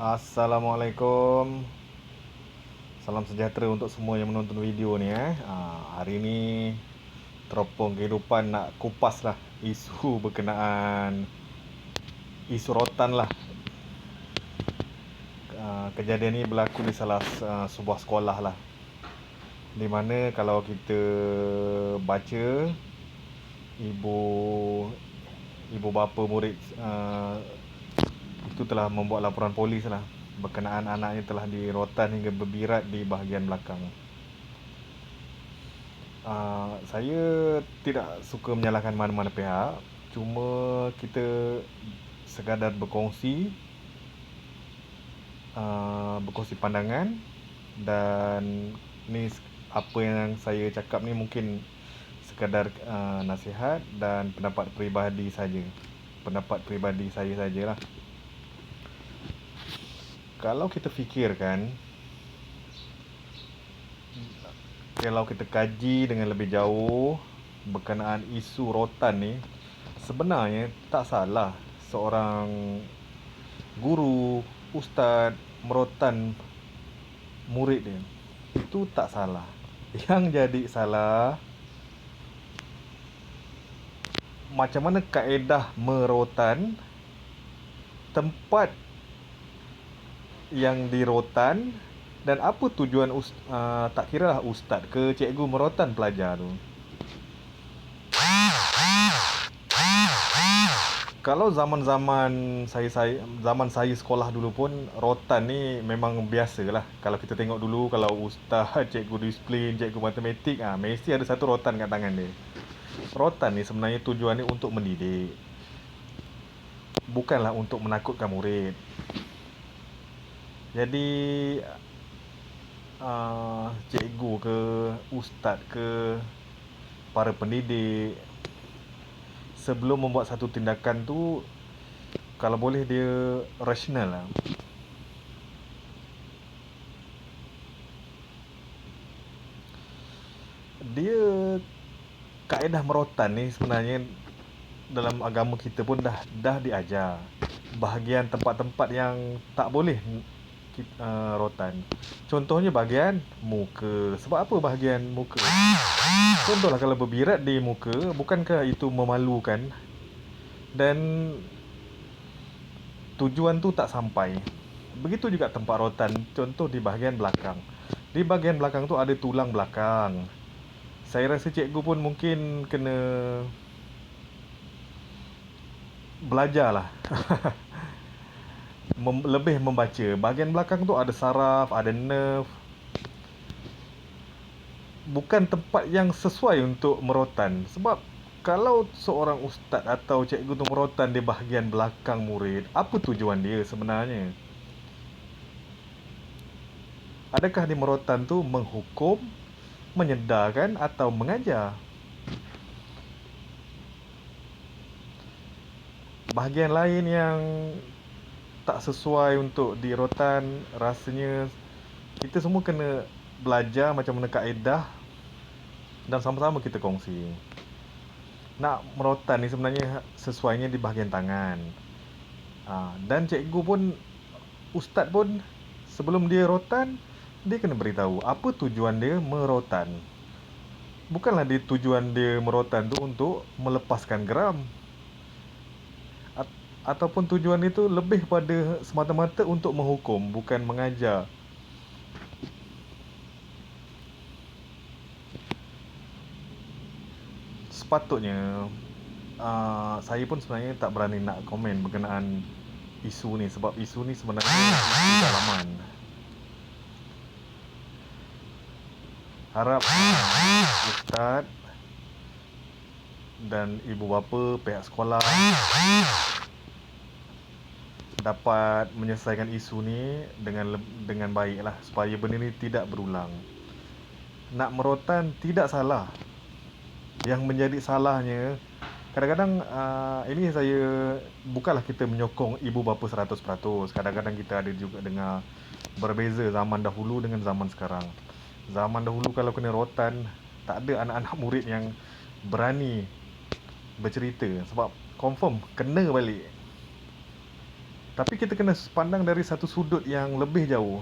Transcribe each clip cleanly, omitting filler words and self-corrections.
Assalamualaikum. Salam sejahtera untuk semua yang menonton video ni Hari ni teropong kehidupan nak kupas lah isu berkenaan isu rotan lah. Kejadian ni berlaku di sebuah sekolah lah, di mana kalau kita baca, ibu ibu bapa murid itu telah membuat laporan polis lah berkenaan anaknya telah dirotan hingga berbirat di bahagian belakang. Saya tidak suka menyalahkan mana-mana pihak, cuma kita sekadar berkongsi pandangan. Dan ni apa yang saya cakap ni mungkin sekadar nasihat dan pendapat peribadi saja. Pendapat peribadi saya sajalah. Kalau kita fikirkan, kalau kita kaji dengan lebih jauh berkenaan isu rotan ni, sebenarnya tak salah seorang guru, ustaz merotan murid dia. Itu tak salah. Yang jadi salah, macam mana kaedah merotan, tempat yang dirotan, dan apa tujuan tak kira lah ustaz ke cikgu merotan pelajar tu. Kalau zaman saya sekolah dulu pun, rotan ni memang biasa lah. Kalau kita tengok dulu, kalau ustaz, cikgu disiplin, cikgu matematik, mesti ada satu rotan kat tangan dia. Rotan ni sebenarnya tujuan ni untuk mendidik, bukanlah untuk menakutkan murid. Jadi cikgu ke, ustaz ke, para pendidik, sebelum membuat satu tindakan tu, kalau boleh dia rasional lah. Dia kaedah merotan ni sebenarnya dalam agama kita pun dah diajar bahagian tempat-tempat yang tak boleh rotan. Contohnya bahagian muka. Sebab apa bahagian muka? Contohlah kalau berbirat di muka, bukankah itu memalukan? Dan tujuan tu tak sampai. Begitu juga tempat rotan. Contoh di bahagian belakang. Di bahagian belakang tu ada tulang belakang. Saya rasa cikgu pun mungkin kena belajar lah. Lebih membaca. Bahagian belakang tu ada saraf, ada nerve. Bukan tempat yang sesuai untuk merotan. Sebab kalau seorang ustaz atau cikgu tu merotan di bahagian belakang murid, apa tujuan dia sebenarnya? Adakah di merotan tu menghukum, menyedarkan, atau mengajar? Bahagian lain yang tak sesuai untuk dirotan, rasanya kita semua kena belajar macam mana kaedah dan sama-sama kita kongsi. Nak merotan ni sebenarnya sesuainya di bahagian tangan. Dan cikgu pun, ustaz pun, sebelum dia rotan, dia kena beritahu apa tujuan dia merotan. Bukanlah tujuan dia merotan tu untuk melepaskan geram, ataupun tujuan itu lebih pada semata-mata untuk menghukum, bukan mengajar. Sepatutnya saya pun sebenarnya tak berani nak komen berkenaan isu ni, sebab isu ni sebenarnya isu dalaman. Harap ustaz dan ibu bapa, pihak sekolah dapat menyelesaikan isu ni dengan baiklah, supaya benda ni tidak berulang. Nak merotan tidak salah. Yang menjadi salahnya, kadang-kadang ini saya, bukanlah kita menyokong ibu bapa 100%. Kadang-kadang kita ada juga dengar berbeza zaman dahulu dengan zaman sekarang. Zaman dahulu kalau kena rotan, tak ada anak-anak murid yang berani bercerita, sebab confirm kena balik. Tapi kita kena pandang dari satu sudut yang lebih jauh.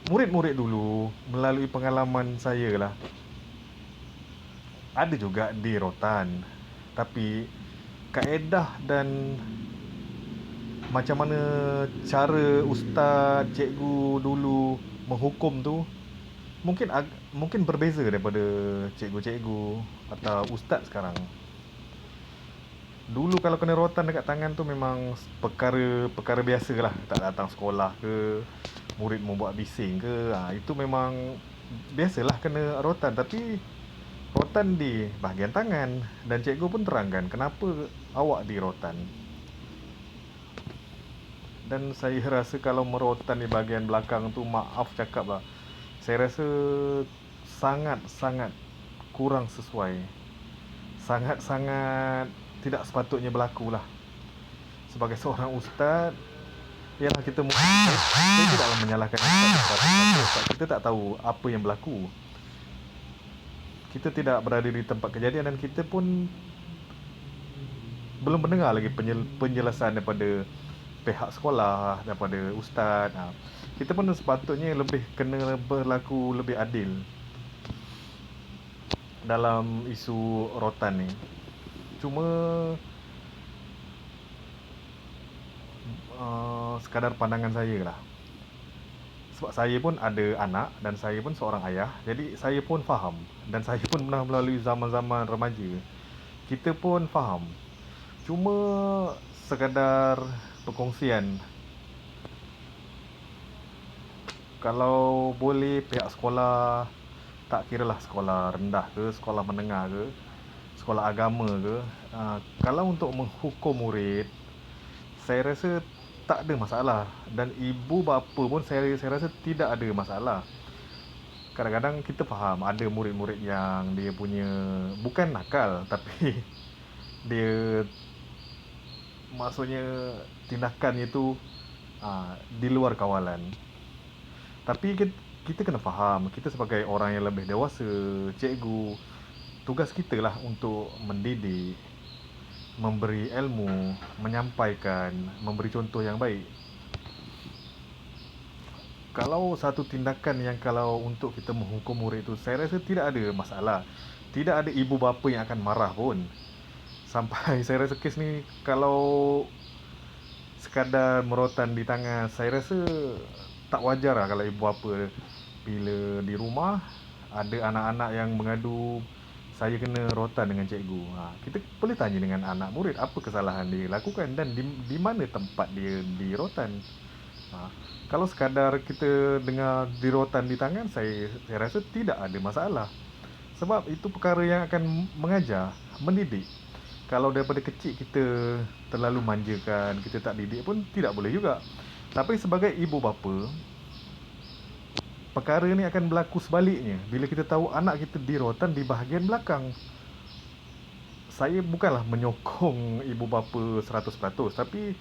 Murid-murid dulu, melalui pengalaman saya lah, ada juga di rotan. Tapi kaedah dan macam mana cara ustaz, cikgu dulu menghukum tu mungkin berbeza daripada cikgu-cikgu atau ustaz sekarang. Dulu kalau kena rotan dekat tangan tu memang perkara biasa lah. Tak datang sekolah ke, murid membuat bising ke, itu memang biasalah kena rotan. Tapi rotan di bahagian tangan, dan cikgu pun terangkan kenapa awak di rotan. Dan saya rasa kalau merotan di bahagian belakang tu, maaf cakap lah, saya rasa sangat-sangat kurang sesuai. Sangat-sangat tidak sepatutnya berlaku lah. Sebagai seorang ustaz, ialah kita mungkin, saya tidaklah menyalahkan ustaz. Kita tak tahu apa yang berlaku. Kita tidak berada di tempat kejadian, dan kita pun belum mendengar lagi penjelasan daripada pihak sekolah, daripada ustaz. Kita pun sepatutnya lebih kena berlaku lebih adil dalam isu rotan ni. Cuma sekadar pandangan saya lah. Sebab saya pun ada anak dan saya pun seorang ayah. Jadi saya pun faham, dan saya pun pernah melalui zaman-zaman remaja. Kita pun faham. Cuma sekadar perkongsian. Kalau boleh pihak sekolah, tak kiralah sekolah rendah ke, sekolah menengah ke, sekolah agama ke, kalau untuk menghukum murid, saya rasa tak ada masalah. Dan ibu bapa pun saya rasa tidak ada masalah. Kadang-kadang kita faham ada murid-murid yang dia punya bukan nakal, tapi dia, maksudnya tindakannya itu di luar kawalan. Tapi kita kena faham, kita sebagai orang yang lebih dewasa, cikgu, tugas kita lah untuk mendidik, memberi ilmu, menyampaikan, memberi contoh yang baik. Kalau satu tindakan yang kalau untuk kita menghukum murid itu, saya rasa tidak ada masalah. Tidak ada ibu bapa yang akan marah pun. Sampai saya rasa kes ni kalau sekadar merotan di tangan, saya rasa tak wajar lah kalau ibu bapa bila di rumah ada anak-anak yang mengadu, saya kena rotan dengan cikgu. Kita boleh tanya dengan anak murid apa kesalahan dia lakukan dan di mana tempat dia di rotan. Kalau sekadar kita dengar di rotan di tangan, saya rasa tidak ada masalah. Sebab itu perkara yang akan mengajar, mendidik. Kalau daripada kecil kita terlalu manjakan, kita tak didik pun tidak boleh juga. Tapi sebagai ibu bapa, perkara ni akan berlaku sebaliknya. Bila kita tahu anak kita di rotan di bahagian belakang. Saya bukanlah menyokong ibu bapa 100%, tapi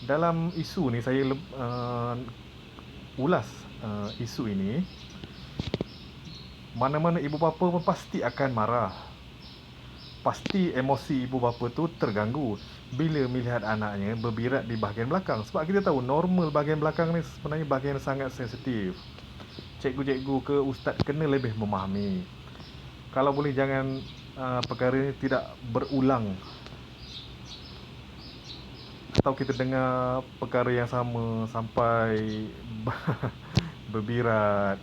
dalam isu ni saya ulas isu ini. Mana-mana ibu bapa pun pasti akan marah. Pasti emosi ibu bapa tu terganggu bila melihat anaknya berbirat di bahagian belakang. Sebab kita tahu normal bahagian belakang ni sebenarnya bahagian sangat sensitif. Cikgu-cikgu ke ustaz kena lebih memahami. Kalau boleh jangan perkara ini tidak berulang. Atau kita dengar perkara yang sama sampai berbirat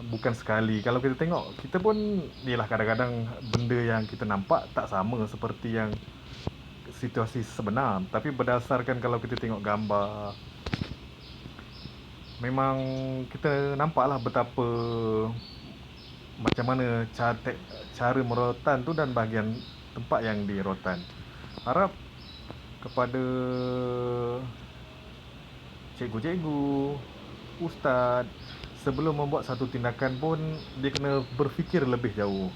bukan sekali. Kalau kita tengok, kita pun yalah kadang-kadang benda yang kita nampak tak sama seperti yang situasi sebenar. Tapi berdasarkan kalau kita tengok gambar, memang kita nampaklah betapa macam mana cara merotan tu dan bahagian tempat yang dirotan. Harap kepada cikgu-cikgu, ustaz, sebelum membuat satu tindakan pun dia kena berfikir lebih jauh.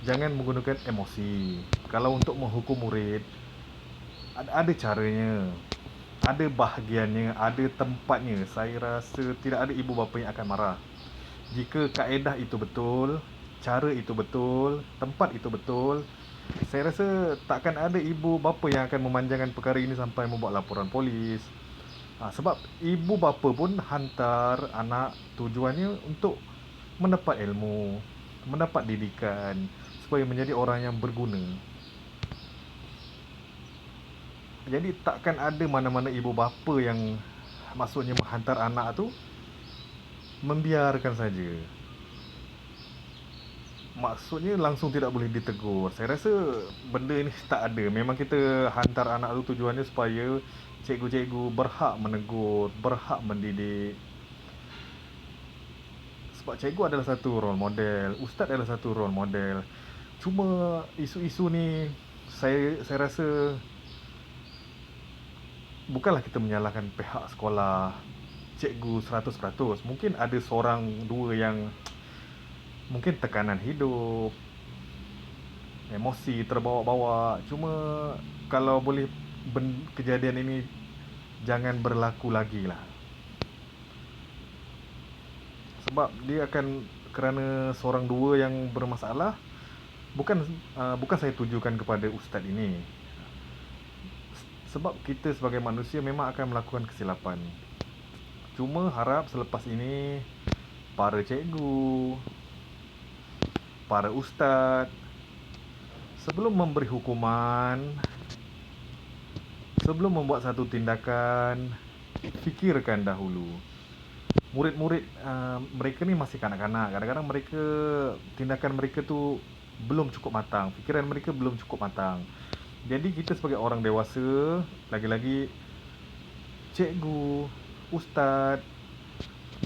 Jangan menggunakan emosi. Kalau untuk menghukum murid, ada caranya, ada bahagiannya, ada tempatnya. Saya rasa tidak ada ibu bapa yang akan marah. Jika kaedah itu betul, cara itu betul, tempat itu betul, Saya rasa takkan ada ibu bapa yang akan memanjangkan perkara ini sampai membuat laporan polis. Sebab ibu bapa pun hantar anak tujuannya untuk mendapat ilmu, mendapat didikan supaya menjadi orang yang berguna. Jadi takkan ada mana-mana ibu bapa yang maksudnya menghantar anak tu membiarkan saja. Maksudnya langsung tidak boleh ditegur. Saya rasa benda ni tak ada. Memang kita hantar anak tu tujuannya supaya cikgu-cikgu berhak menegur, berhak mendidik. Sebab cikgu adalah satu role model, ustaz adalah satu role model. Cuma isu-isu ni saya rasa bukanlah kita menyalahkan pihak sekolah, cikgu 100%. Mungkin ada seorang dua yang mungkin tekanan hidup, emosi terbawa-bawa. Cuma kalau boleh kejadian ini jangan berlaku lagi lah. Sebab dia akan kerana seorang dua yang bermasalah. Bukan saya tujukan kepada ustaz ini. Sebab kita sebagai manusia memang akan melakukan kesilapan. Cuma harap selepas ini para cikgu, para ustaz, sebelum memberi hukuman, sebelum membuat satu tindakan, fikirkan dahulu. Murid-murid mereka ni masih kanak-kanak. Kadang-kadang tindakan mereka tu belum cukup matang. Fikiran mereka belum cukup matang. Jadi kita sebagai orang dewasa, lagi-lagi cikgu, ustaz,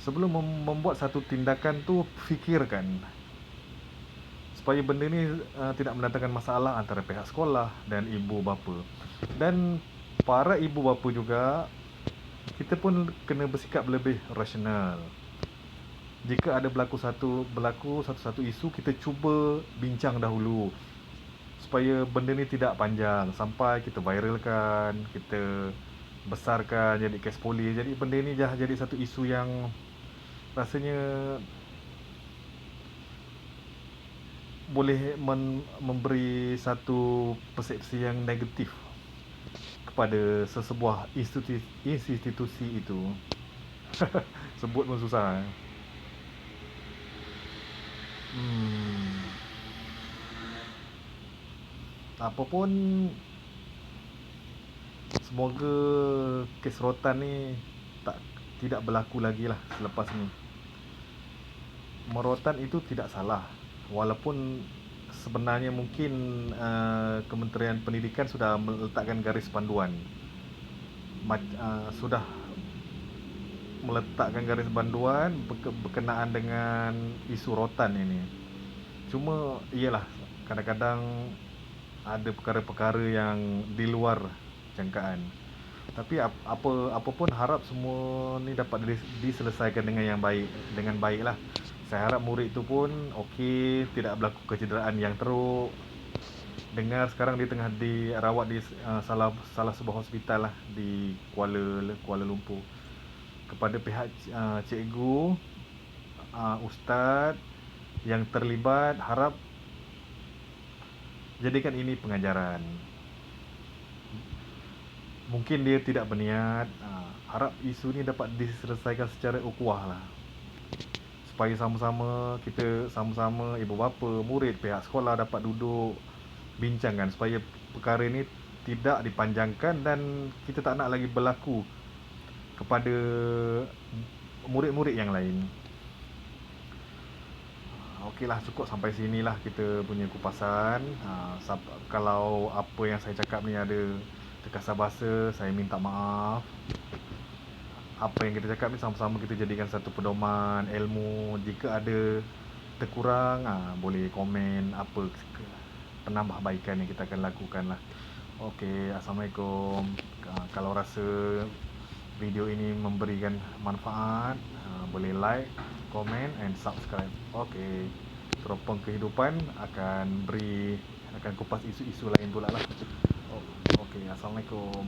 sebelum membuat satu tindakan tu fikirkan supaya benda ni tidak mendatangkan masalah antara pihak sekolah dan ibu bapa. Dan para ibu bapa juga, kita pun kena bersikap lebih rasional. Jika ada berlaku satu-satu isu, kita cuba bincang dahulu supaya benda ni tidak panjang sampai kita viralkan, kita besarkan jadi kes polis. Jadi benda ni dah jadi satu isu yang rasanya boleh memberi satu persepsi yang negatif kepada sesebuah institusi itu. Sebut pun susah. Apapun, semoga kes rotan ni tidak berlaku lagi lah selepas ni. Merotan itu tidak salah, walaupun sebenarnya mungkin Kementerian Pendidikan sudah meletakkan garis panduan, sudah meletakkan garis panduan berkenaan dengan isu rotan ini. Cuma iyalah, kadang-kadang ada perkara-perkara yang di luar jangkaan. Tapi apapun, harap semua ni dapat diselesaikan dengan baiklah. Saya harap murid tu pun okey, tidak berlaku kecederaan yang teruk. Dengar sekarang dia tengah dirawat di salah sebuah hospital lah di Kuala Lumpur. Kepada pihak cikgu, ustaz yang terlibat, harap jadikan ini pengajaran. Mungkin dia tidak berniat. Harap isu ni dapat diselesaikan secara ukhuwah lah, supaya kita sama-sama ibu bapa, murid, pihak sekolah dapat duduk bincangkan supaya perkara ini tidak dipanjangkan dan kita tak nak lagi berlaku kepada murid-murid yang lain. Okeylah, cukup sampai sinilah kita punya kupasan. Kalau apa yang saya cakap ni ada terkasar bahasa, saya minta maaf. Apa yang kita cakap ni sama-sama kita jadikan satu pedoman ilmu. Jika ada terkurang, boleh komen apa penambahbaikan yang kita akan lakukan lah. Okey, Assalamualaikum. Kalau rasa video ini memberikan manfaat, boleh like, komen and subscribe. Okey, Teropong Kehidupan akan kupas isu-isu lain pula lah. Okey, Assalamualaikum.